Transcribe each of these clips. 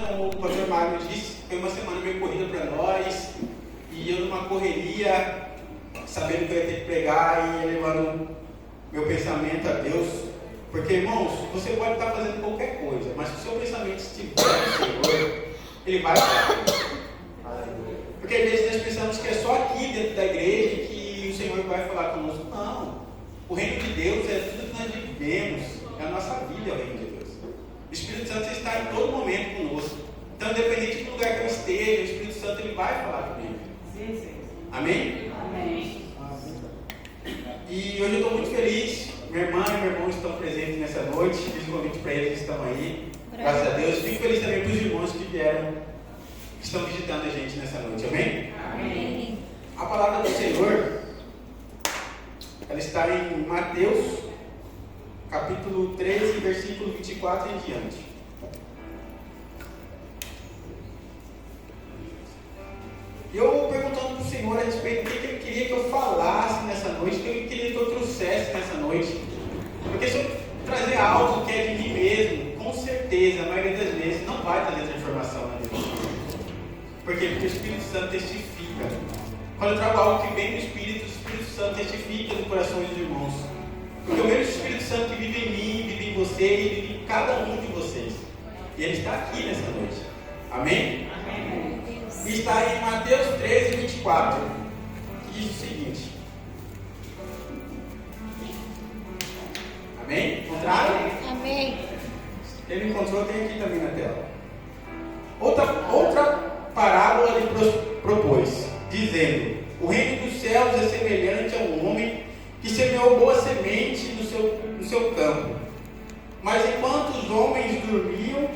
como o pastor Magno disse, foi uma semana meio corrida para nós, e eu numa correria, sabendo que eu ia ter que pregar e levando meu pensamento a Deus. Porque, irmãos, você pode estar fazendo qualquer coisa, mas se o seu pensamento estiver no Senhor, Ele vai falar. Porque às vezes nós pensamos que é só aqui dentro da igreja que o Senhor vai falar conosco. Não. O reino de Deus é tudo que nós vivemos, é a nossa vida, é o reino de Deus. O Espírito Santo está em todo momento conosco. Então, independente do lugar que eu esteja, o Espírito Santo ele vai falar comigo. Sim. Amém? Amém. E hoje eu estou muito feliz. Minha irmã e meu irmão estão presentes nessa noite. Fiz um convite para eles que estão aí. Graças a Deus. Fico feliz também para os irmãos que vieram, que estão visitando a gente nessa noite. Amém? Amém. A palavra do Senhor, ela está em Mateus, capítulo 13, versículo 24 em diante. E eu perguntando para o Senhor a respeito do que Ele queria que eu falasse nessa noite, o que Ele queria que eu trouxesse nessa noite. Porque se eu trazer algo que é de mim mesmo, com certeza, a maioria das vezes, não vai trazer essa informação na minha vida. Por quê? Porque o Espírito Santo testifica. Quando eu trago algo que vem do Espírito Santo testifica no coração dos irmãos. Porque o mesmo Espírito Santo que vive em mim, vive em você e vive em cada um de vocês. E Ele está aqui nessa noite. Amém? Amém. E está em Mateus 13, 24. Que diz o seguinte. Amém? Encontraram? Amém. Quem não encontrou, tem aqui também na tela. Outra parábola lhe propôs, dizendo: o reino dos céus é semelhante a um homem que semeou boa semente no seu campo. Mas enquanto os homens dormiam,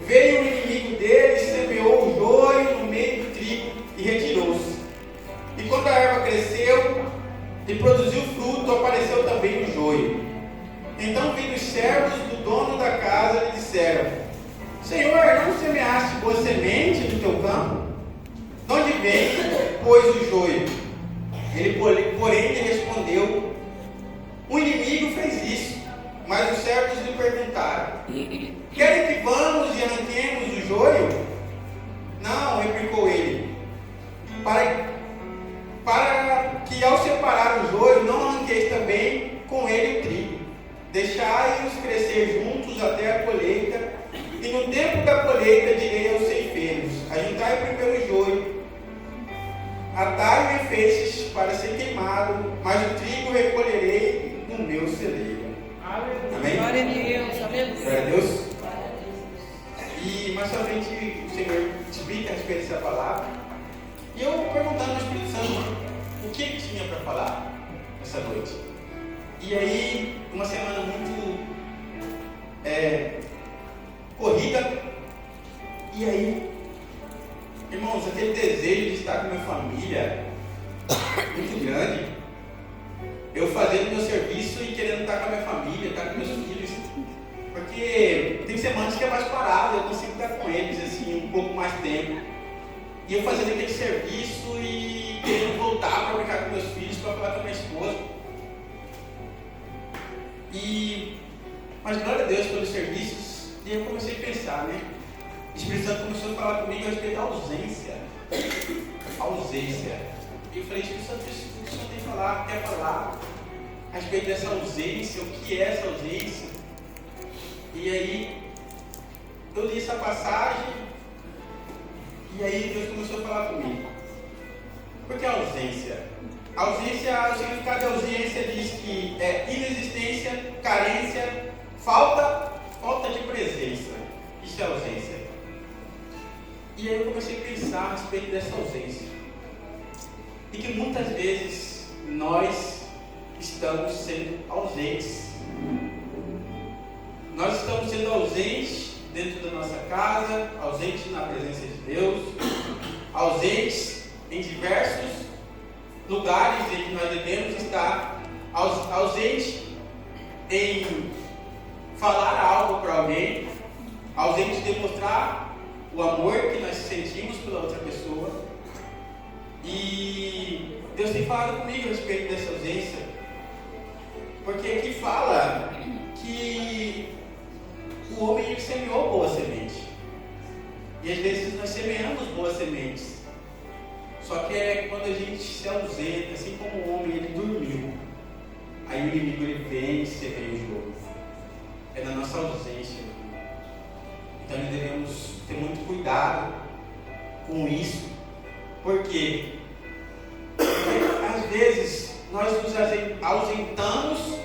veio o inimigo deles, semeou o joio no meio do trigo e retirou-se. E quando a erva cresceu e produziu fruto, apareceu também o joio. Então vindo os servos do dono da casa lhe disseram: Senhor, não semeaste boa semente no teu campo? De onde vem, pois, o joio? Ele, porém, lhe respondeu: o inimigo fez isso. Mas os servos lhe perguntaram: querem que vamos e arranquemos o joio? Não, replicou ele, para que ao separar o joio, não arranqueis também com ele o trigo. Deixai-os crescer juntos até a colheita, e no tempo da colheita direi aos ceifeiros: ajuntai primeiro o joio, atai-o em feixes para ser queimado, mas o trigo recolherei no meu celeiro. Amém? Glória a Deus. Glória a Deus. E mais pra frente o Senhor explica a respeito dessa palavra. E eu perguntando ao Espírito Santo o que ele tinha para falar essa noite. E aí, uma semana muito corrida. E aí, irmãos, aquele desejo de estar com minha família muito grande. Eu fazendo meu serviço e querendo estar com a minha família, estar com meus filhos. Porque tem semanas que é mais parado, eu consigo estar com eles assim, um pouco mais tempo. E eu fazendo aquele serviço e querendo voltar para brincar com meus filhos, para falar com a minha esposa. Mas glória a Deus pelos serviços. E aí eu comecei a pensar, né? O Espírito Santo começou a falar comigo a respeito da ausência. E eu falei: Espírito Santo, o Senhor tem que falar, quer falar a respeito dessa ausência, o que é essa ausência. E aí eu li essa passagem e aí Deus começou a falar comigo. Por que a ausência? A ausência, o significado da ausência diz que é inexistência, carência, falta de presença. Isso é ausência. E aí eu comecei a pensar a respeito dessa ausência. E que muitas vezes nós estamos sendo ausentes. Nós estamos sendo ausentes dentro da nossa casa, ausentes na presença de Deus, ausentes em diversos lugares em que nós devemos estar, ausentes em falar algo para alguém, ausente de demonstrar o amor que nós sentimos pela outra pessoa. E Deus tem falado comigo a respeito dessa ausência, porque aqui fala que o homem semeou boa semente. E às vezes nós semeamos boas sementes. Só que é quando a gente se ausenta, assim como o homem, ele dormiu. Aí o inimigo ele vem e semeia o jogo. É na nossa ausência. Então nós devemos ter muito cuidado com isso. Por quê? Porque às vezes nós nos ausentamos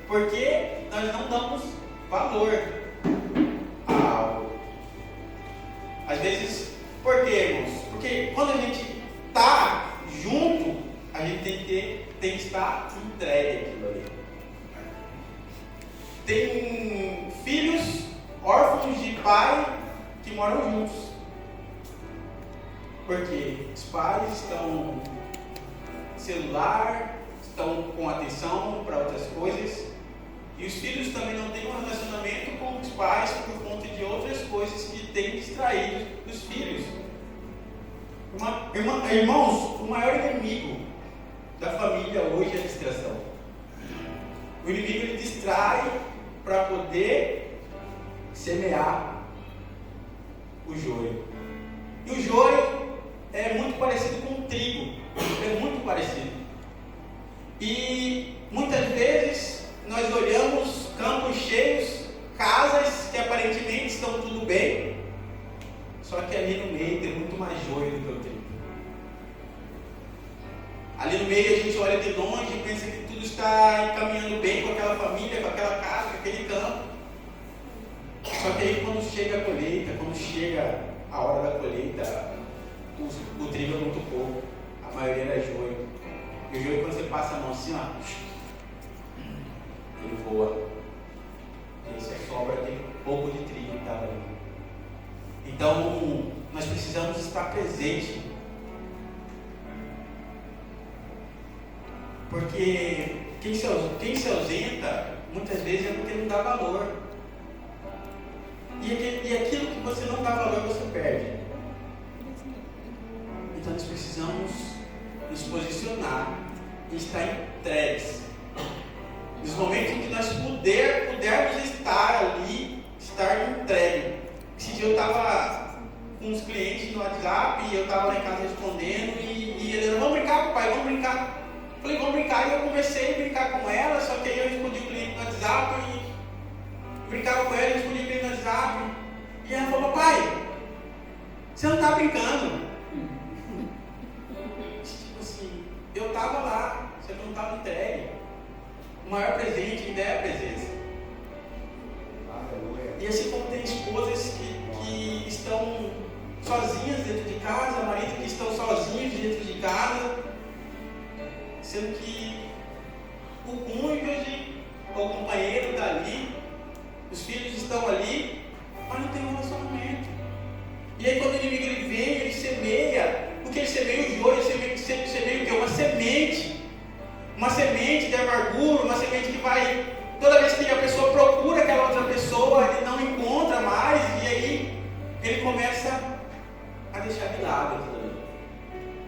porque nós não damos valor a algo. Às vezes, por quê, irmãos? Porque quando a gente está junto, a gente tem que estar entregue àquilo ali. Tem filhos órfãos de pai que moram juntos. Porque os pais estão no celular, estão com atenção para outras coisas. E os filhos também não têm um relacionamento com os pais por conta de outras coisas que têm distraído os filhos. Irmãos, o maior inimigo da família hoje é a distração. O inimigo ele distrai para poder semear o joio. E o joio é muito parecido com o trigo. É muito parecido. E muitas vezes nós olhamos campos cheios, casas que aparentemente estão tudo bem, só que ali no meio tem muito mais joio do que o trigo. Ali no meio a gente olha de longe e pensa que tudo está encaminhando bem com aquela família, com aquela casa, com aquele campo. Só que aí quando chega a colheita, quando chega a hora da colheita, o trigo é muito pouco, a maioria é joio. E o joio, quando você passa a mão assim, ó, ele voa. E se sobra, tem pouco de trigo que estava ali. Então, nós precisamos estar presentes. Porque quem se ausenta, muitas vezes é porque não dá valor. E aquilo que você não dá valor, você perde. Então nós precisamos nos posicionar e estar entregues. Nos momentos em que nós pudermos estar ali, estar entregue. Esse dia eu estava com uns clientes no WhatsApp e eu estava lá em casa respondendo e ele falou, vamos brincar, papai, vamos brincar. Eu falei, vamos brincar, e eu comecei a brincar com ela, só que aí eu respondi o cliente no WhatsApp e brincava com ela, eu respondi o cliente no WhatsApp. E ela falou, papai, você não está brincando. Tipo assim, eu estava lá, você não estava entregue. O maior presente ainda é a presença. E assim como tem esposas que estão sozinhas dentro de casa, maridos que estão sozinhos dentro de casa, sendo que o cônjuge ou o companheiro está ali, os filhos estão ali, mas não tem um relacionamento. E aí quando o inimigo ele vem, ele semeia, porque ele semeia o joio, ele semeia o quê? Uma semente de amargura, uma semente que vai, toda vez que a pessoa procura aquela outra pessoa, ele não encontra mais, e aí ele começa a deixar de lado aquilo ali.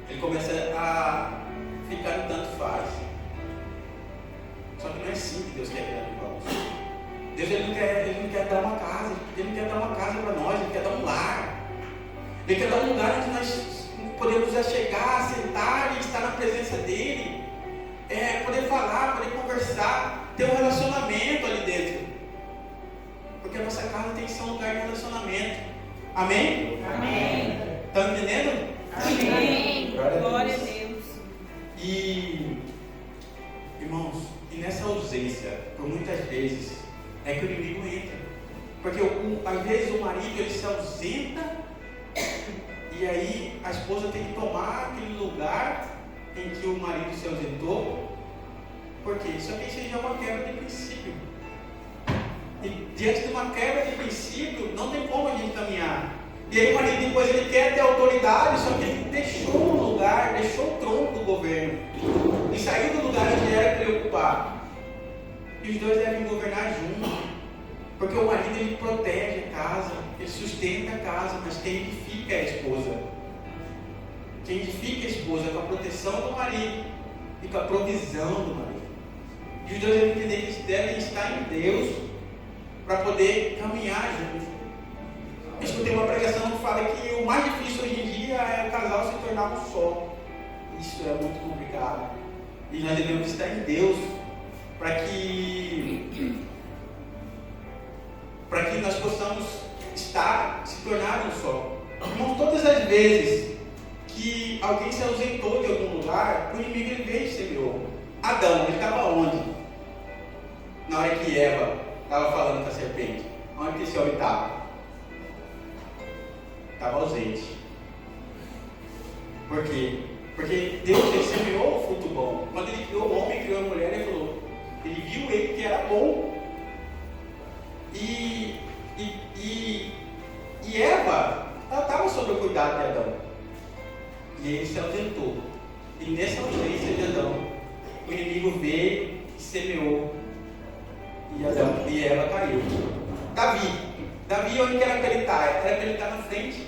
Ele começa a ficar no tanto faz. Só que não é assim que Deus quer criar irmãos. Deus ele não quer dar uma casa, ele não quer dar uma casa para nós, ele quer dar um lar. Ele quer dar um lugar onde nós podemos chegar, sentar e estar na presença dele. Poder falar, poder conversar, ter um relacionamento ali dentro. Porque a nossa casa tem que ser um lugar de relacionamento. Amém? Amém. Estão entendendo? Amém. Glória a Deus. E, irmãos, e nessa ausência, por muitas vezes, é que o inimigo entra. Porque às vezes o marido ele se ausenta e aí a esposa tem que tomar aquele lugar em que o marido se ausentou. Por quê? Só que isso já é uma quebra de princípio. E diante de uma quebra de princípio, não tem como a gente caminhar. E aí o marido depois ele quer ter autoridade, só que ele deixou o lugar, deixou o tronco do governo. E saiu do lugar onde era para ele ocupar. E os dois devem governar juntos. Porque o marido ele protege a casa, ele sustenta a casa, mas quem edifica é a esposa. Quem edifica a esposa com a proteção do marido e com a provisão do marido. E os dois devem entender que eles devem estar em Deus para poder caminhar juntos. Eu escutei uma pregação que fala fala que o mais difícil hoje em dia é o casal se tornar um só. Isso é muito complicado. E nós devemos estar em Deus para que nós possamos se tornar um só. Irmão, todas as vezes que alguém se ausentou de algum lugar, o inimigo ele veio e semeou. Adão, ele estava onde? Na hora que Eva estava falando com a serpente. Onde que esse homem estava? Estava ausente. Por quê? Porque Deus ele semeou o fruto bom. Quando ele criou o homem, criou a mulher, ele falou, ele viu ele que era bom. E Eva, ela estava sob o cuidado de Adão. E ele se ausentou. E nessa ausência de Adão, o inimigo veio e semeou. E Eva caiu. Davi, onde era para ele estar? Era para ele estar na frente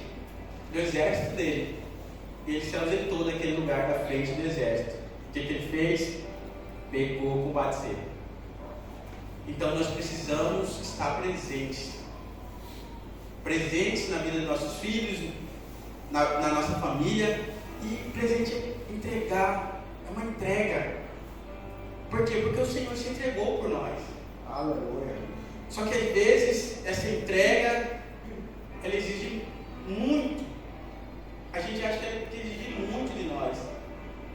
do exército dele. E ele se ausentou daquele lugar da frente do exército. O que ele fez? Pegou com Batseba. Então nós precisamos estar presentes na vida dos nossos filhos, na nossa família, e presente é entregar, é uma entrega. Por quê? Porque o Senhor se entregou por nós. Aleluia. Só que às vezes essa entrega ela exige muito. A gente acha que ela exige muito de nós.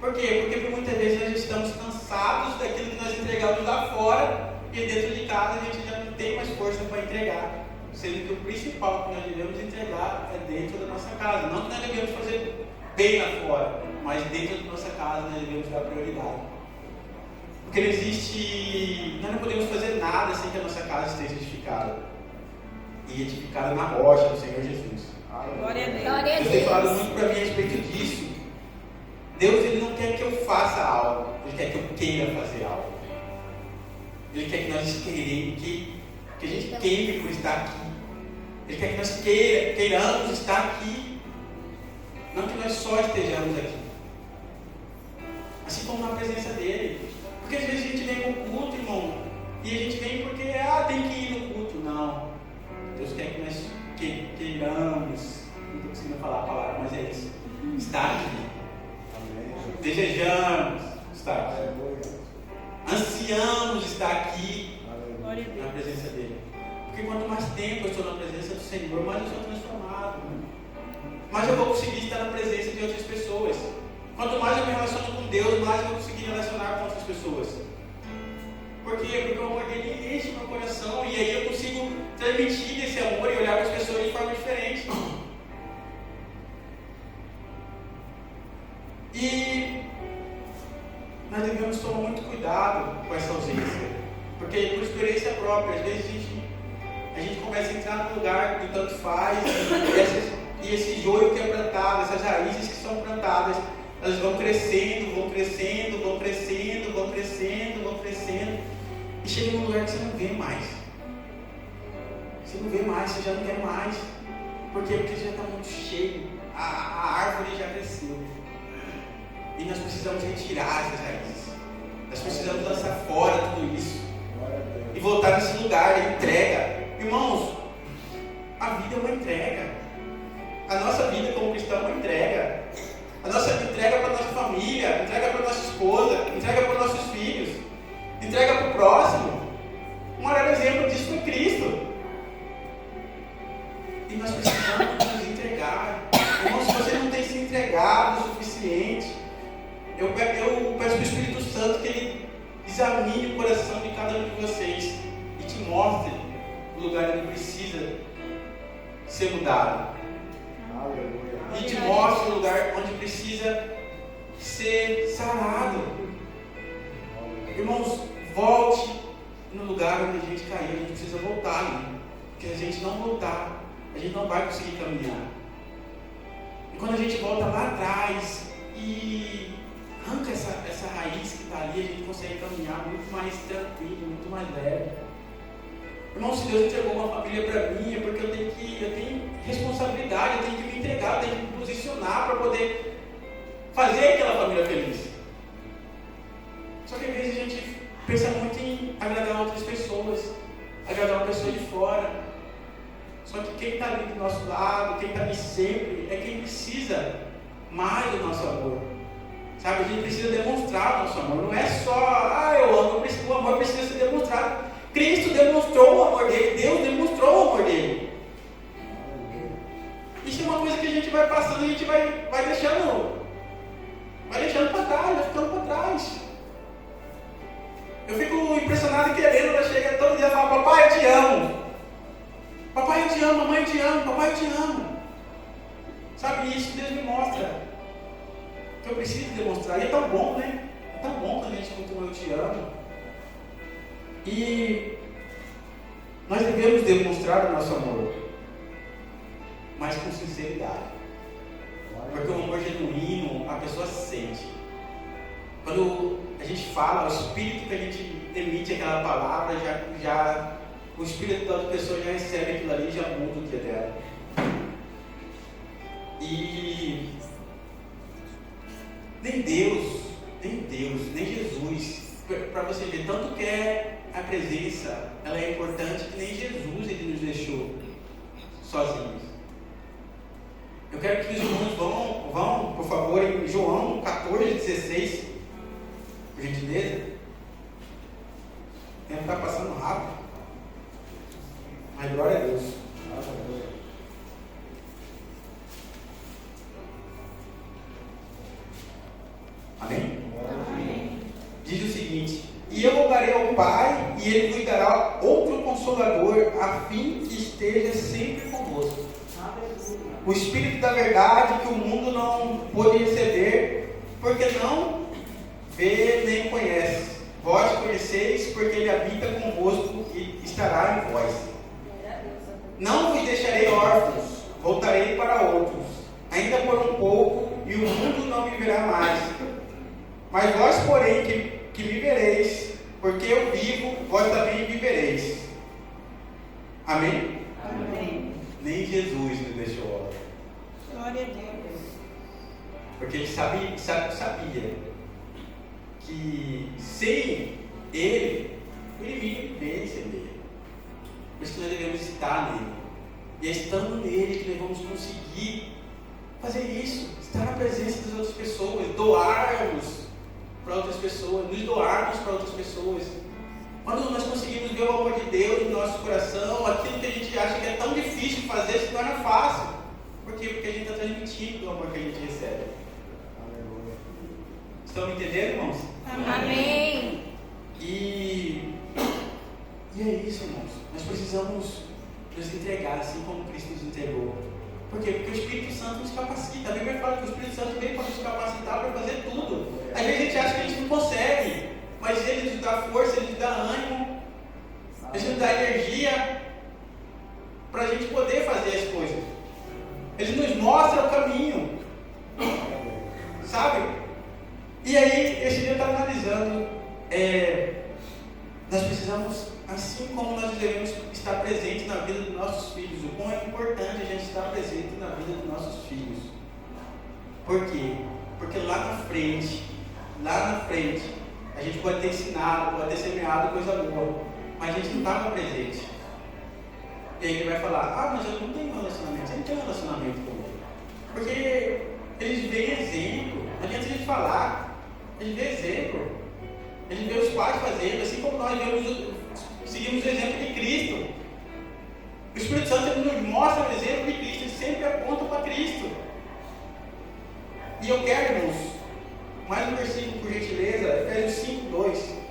Por quê? Porque por muitas vezes nós estamos cansados daquilo que nós entregamos lá fora, e dentro de casa a gente já não tem mais força para entregar. Sendo que o principal que nós devemos entregar é dentro da nossa casa. Não que nós devemos fazer bem lá fora, mas dentro da nossa casa nós devemos dar prioridade. Porque não existe, nós não podemos fazer nada sem que a nossa casa esteja edificada. E edificada na rocha do Senhor Jesus. Glória a Deus. Deus tem falado muito para mim a respeito disso. Deus ele não quer que eu faça algo, Ele quer que eu queira fazer algo. Ele quer que nós que a gente queime por estar aqui. Ele quer que nós queiramos estar aqui. Não que nós só estejamos aqui. Assim como na presença dEle. Porque às vezes a gente vem com o culto, irmão, e a gente vem porque, tem que ir no culto. Não. Deus quer que nós queiramos, não estou conseguindo falar a palavra, mas é isso. Estar aqui. Amém. Desejamos estar aqui. Aleluia. Ansiamos estar aqui. Aleluia. Na presença dEle. Porque quanto mais tempo eu estou na presença do Senhor, mais eu sou transformado. Mais eu vou conseguir estar na presença de outras pessoas. Quanto mais eu me relaciono com Deus, mais eu vou conseguir relacionar com outras pessoas. Por quê? Porque o amor dele enche meu coração e aí eu consigo transmitir esse amor e olhar para as pessoas de forma diferente. E nós devemos tomar muito cuidado com essa ausência. Porque por experiência própria, às vezes a gente começa a entrar num lugar que tanto faz e esse joio que é plantado, essas raízes que são plantadas, elas vão crescendo, vão crescendo, vão crescendo, vão crescendo, vão crescendo. E chega num lugar que você não vê mais. Você não vê mais, você já não quer mais. Por quê? Porque já está muito cheio. A árvore já cresceu. E nós precisamos retirar essas raízes. Nós precisamos lançar fora tudo isso. E voltar nesse lugar de entrega. Irmãos, a vida é uma entrega. A nossa vida como cristão é uma entrega. A nossa entrega para a nossa família, entrega para a nossa esposa, entrega para os nossos filhos, entrega para o próximo. O maior exemplo disso foi Cristo. E nós precisamos nos entregar. Irmão, se você não tem se entregado o suficiente, eu peço para o Espírito Santo que Ele examine o coração de cada um de vocês e te mostre o lugar onde precisa ser mudado. E te mostre o lugar onde precisa ser sarado. Irmãos, volte no lugar onde a gente caiu. A gente precisa voltar ali. Porque se a gente não voltar, a gente não vai conseguir caminhar. E quando a gente volta lá atrás e arranca essa raiz que está ali, a gente consegue caminhar muito mais tranquilo, muito mais leve. Irmão, se Deus entregou uma família para mim, é porque eu tenho responsabilidade, eu tenho que me entregar, eu tenho que me posicionar para poder fazer aquela família feliz. Só que às vezes a gente pensa muito em agradar outras pessoas, agradar uma pessoa de fora. Só que quem está ali do nosso lado, quem está ali sempre, é quem precisa mais do nosso amor. Sabe, a gente precisa demonstrar o nosso amor. Não é só, eu amo, o amor precisa ser demonstrado. Cristo demonstrou o amor dele, Deus demonstrou o amor dele. Isso é uma coisa que a gente vai passando, a gente vai deixando para trás, vai ficando para trás. Eu fico impressionado e querendo, ela chega todo dia e fala: papai, eu te amo. Papai, eu te amo, mamãe, eu te amo, papai, eu te amo. Sabe, isso Deus me mostra. Que eu preciso demonstrar. E é tão bom, né? É tão bom quando a gente escuta um eu te amo. E nós devemos demonstrar o nosso amor, mas com sinceridade. Porque o amor genuíno, a pessoa sente. Quando a gente fala, o espírito que a gente emite aquela palavra, o espírito da outra pessoa já recebe aquilo ali e já muda o dia dela. E nem Deus, nem Jesus, para você ver, tanto que a presença, ela é importante, que nem Jesus ele nos deixou sozinhos. Eu quero que os irmãos vão, por favor, em João 14:16, por gentileza. O tempo está passando rápido, mas glória a Deus. Amém? Amém? Diz o seguinte: e eu rogarei ao Pai, e Ele vos dará outro Consolador, a fim que esteja sempre convosco. O Espírito da verdade, que o mundo não pôde receber, porque não vê nem conhece. Vós conheceis, porque Ele habita convosco e estará em vós. Não vos deixarei órfãos, voltarei para outros, ainda por um pouco, e o mundo não me verá mais. Mas vós, porém, que me vereis, porque eu vivo, vós também vivereis. Amém? Amém. Nem Jesus nos deixou órfãos. Glória a Deus. Porque ele sabia que sem Ele, o inimigo vence dele. Por isso que nós devemos estar nele. E é estando nele que nós vamos conseguir fazer isso, estar na presença das outras pessoas, doarmos para outras pessoas, nos doarmos para outras pessoas. Quando nós conseguimos ver o amor de Deus no nosso coração, aquilo que a gente acha que é tão difícil de fazer se torna fácil. Por quê? Porque a gente está transmitindo o amor que a gente recebe. Estão me entendendo, irmãos? Amém. E é isso, irmãos. Nós precisamos nos entregar assim como Cristo nos entregou. Por quê? Porque o Espírito Santo nos capacita. A Bíblia fala que o Espírito Santo veio para nos capacitar para fazer tudo. Às vezes a gente acha que a gente não consegue, mas Ele nos dá força, Ele nos dá ânimo, Ele nos dá energia para a gente poder fazer as coisas. Ele nos mostra o caminho, sabe? E aí, esse dia eu estava analisando, nós precisamos, assim como nós devemos estar presentes na vida dos nossos filhos, o quão é importante a gente estar presente na vida dos nossos filhos. Por quê? Porque lá na frente, a gente pode ter ensinado, pode ter semeado coisa boa, mas a gente não estava presente. E aí ele vai falar: mas eu não tenho relacionamento. Você não tem relacionamento com ele. Porque eles veem exemplo. Não adianta a gente falar. Eles veem exemplo. Eles veem os pais fazendo, assim como nós seguimos o exemplo de Cristo. O Espírito Santo ele nos mostra o exemplo de Cristo. Ele sempre aponta para Cristo. E eu quero, irmãos, mais um versículo, por gentileza, Efésios 5:2.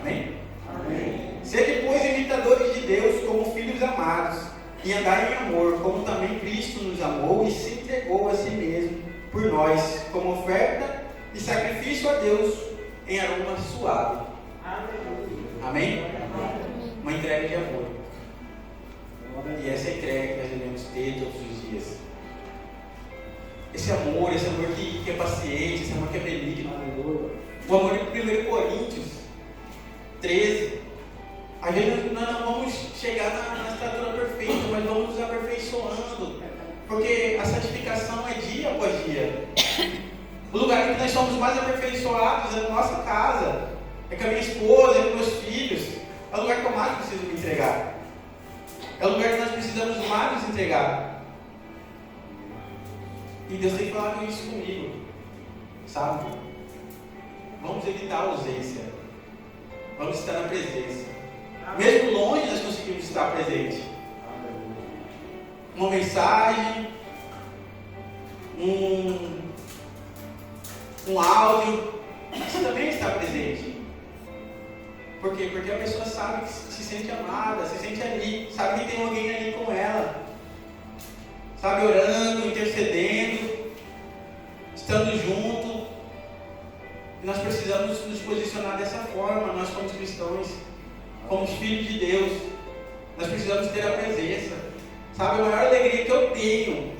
Amém? Amém. Sede, pois, imitadores de Deus como filhos amados, e andai em amor, como também Cristo nos amou e se entregou a si mesmo por nós, como oferta e sacrifício a Deus em aroma suave. Amém? Uma entrega de amor. E essa é a entrega que nós devemos ter todos os dias. Esse amor que é paciente, esse amor que é benigno. O amor de 1 Coríntios 13. Às vezes nós não vamos chegar na estatura perfeita, mas vamos nos aperfeiçoando Porque a santificação é dia após dia. O lugar em que nós somos mais aperfeiçoados é na nossa casa, é com a minha esposa, é com meus filhos. É o lugar que eu mais preciso me entregar. É o lugar que nós precisamos mais nos entregar. E Deus tem falado isso comigo, sabe? Vamos evitar a ausência. Vamos estar na presença. Mesmo longe, nós conseguimos estar presente. Uma mensagem, um áudio, você também está presente. Por quê? Porque a pessoa sabe que se sente amada, se sente ali, sabe que tem alguém ali com ela, sabe, orando, intercedendo, estando junto. E nós precisamos nos posicionar dessa forma. Nós, como cristãos, como filhos de Deus, nós precisamos ter a presença. Sabe, a maior alegria que eu tenho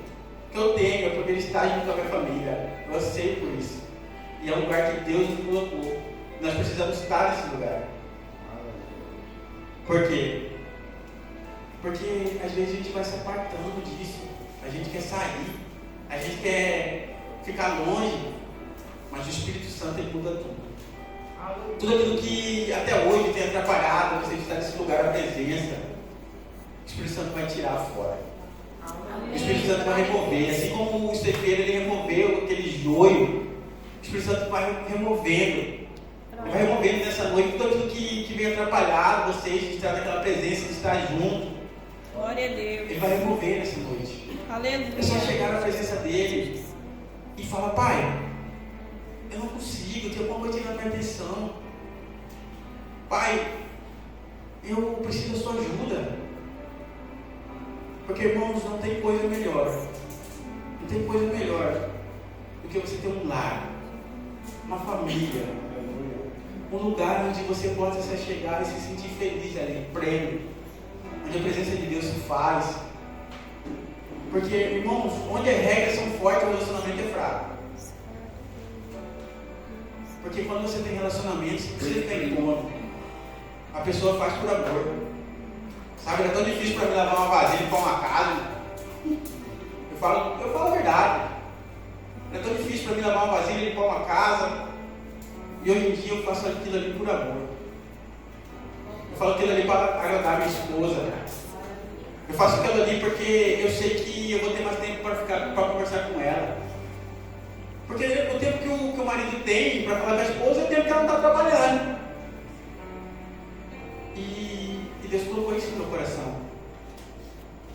é poder estar junto com a minha família. Eu sei por isso. E é um lugar que Deus nos colocou. Nós precisamos estar nesse lugar. Por quê? Porque às vezes a gente vai se apartando disso. A gente quer sair. A gente quer ficar longe. Mas o Espírito Santo, ele muda tudo. Tudo aquilo que até hoje tem atrapalhado você estar nesse lugar, a presença, o Espírito Santo vai tirar fora. O Espírito Santo vai remover. Assim como o ceifeiro, ele removeu aquele joio, o Espírito Santo vai removendo. Ele vai removendo nessa noite tudo aquilo que vem atrapalhado vocês de estar naquela presença, de estar junto. Glória a Deus. Ele vai remover nessa noite. Aleluia. É só chegar na presença dele e falar: Pai, eu não consigo, tem alguma coisa na minha atenção. Pai, eu preciso da sua ajuda. Porque, irmãos, não tem coisa melhor. Não tem coisa melhor do que você ter um lar, uma família, um lugar onde você possa se chegar e se sentir feliz ali, pleno, onde a presença de Deus se faz. Porque, irmãos, onde as regras são fortes, o relacionamento é fraco. Porque quando você tem relacionamento, você precisa ficar impondo. A pessoa faz por amor. Sabe, era tão difícil para mim lavar uma vasilha para uma casa. Eu falo a verdade. Era tão difícil para mim lavar uma vasilha e limpar uma casa. E hoje em dia eu faço aquilo ali por amor. Eu falo aquilo ali para agradar minha esposa. Eu faço aquilo ali porque eu sei que eu vou ter mais tempo para conversar com ela. Porque o tempo que o marido tem para falar com a esposa é o tempo que ela não está trabalhando. E Deus colocou isso no meu coração.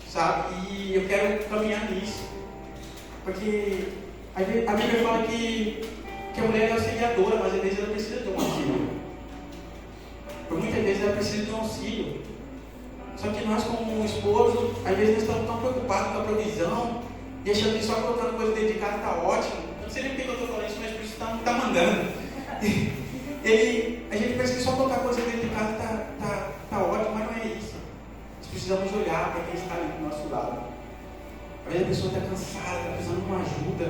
Sabe? E eu quero caminhar nisso. Porque a Bíblia fala que a mulher é auxiliadora, mas às vezes ela precisa de um auxílio. Por muitas vezes ela precisa de um auxílio. Só que nós, como esposo, às vezes nós estamos tão preocupados com a provisão e achando que só colocando coisa dentro de casa está ótimo. Não sei nem porque eu estou falando isso, mas por isso está mandando. A gente pensa que só colocar coisa dentro de casa está ótimo, mas não é isso. Nós precisamos olhar para quem está ali do nosso lado. Às vezes a pessoa está cansada, está precisando de uma ajuda.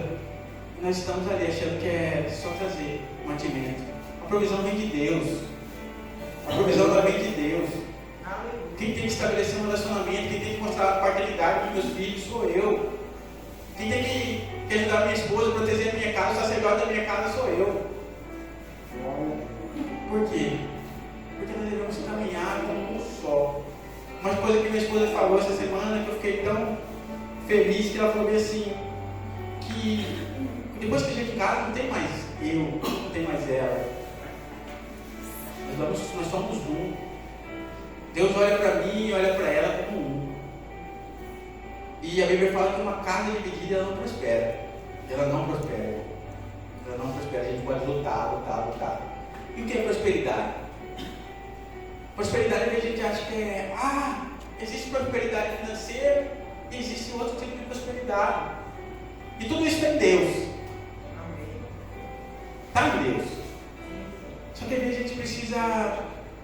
E nós estamos ali achando que é só trazer mantimento. A provisão vem de Deus. A provisão vem de Deus. Quem tem que estabelecer um relacionamento, quem tem que mostrar a paternidade dos meus filhos sou eu. Quem tem que ajudar a minha esposa, proteger a minha casa, o sacerdote da minha casa sou eu. Por quê? Porque nós devemos caminhar como um só. Uma coisa que minha esposa falou essa semana, que eu fiquei tão feliz, que ela falou assim, que depois que a gente casa, não tem mais eu, não tem mais ela. Nós somos um. Deus olha para mim e olha para ela como um. E a Bíblia fala que uma casa dividida ela não prospera. Ela não prospera. Ela não prospera. A gente pode lutar. E o que é prosperidade? Prosperidade é que a gente acha que existe prosperidade financeira e existe outro tipo de prosperidade. E tudo isso está em Deus. Está em Deus. Só que às vezes a gente precisa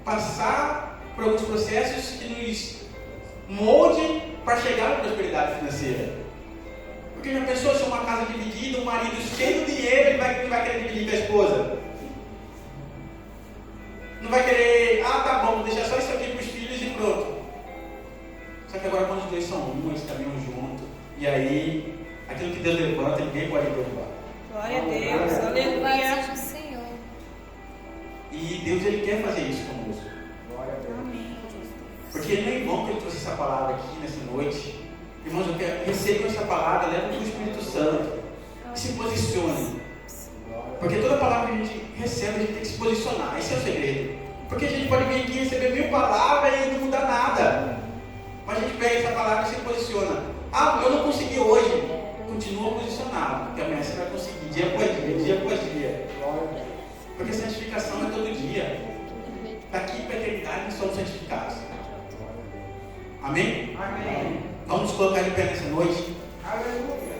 passar por alguns processos que nos moldem para chegar na prosperidade financeira. Porque já pensou se uma casa dividida, um marido cheio de dinheiro, ele vai querer dividir com a esposa? Não vai querer, tá bom, vou deixar só isso aqui para os filhos e pronto. Só que agora quando os dois são um, eles caminham junto, E aí, aquilo que Deus levanta, ninguém pode derrubar. Glória a Deus. Louvado Aleluia. seja o Senhor. E Deus, Ele quer fazer isso conosco. Amém. Porque não é em vão que eu trouxe essa palavra aqui nessa noite. Irmãos, eu quero recebam essa palavra, leva para o Espírito Santo. E se posicione. Porque toda palavra que a gente recebe, a gente tem que se posicionar. Esse é o segredo. Porque a gente pode vir aqui e receber 1000 palavras e não mudar nada. Mas a gente pega essa palavra e se posiciona. Ah, eu não consegui hoje. Continua posicionado. Porque amanhã você vai conseguir, dia após dia, dia após dia. Porque santificação é todo dia. Daqui para a eternidade nós somos santificados. Amém? Amém. Vamos colocar de pé nessa noite. Aleluia.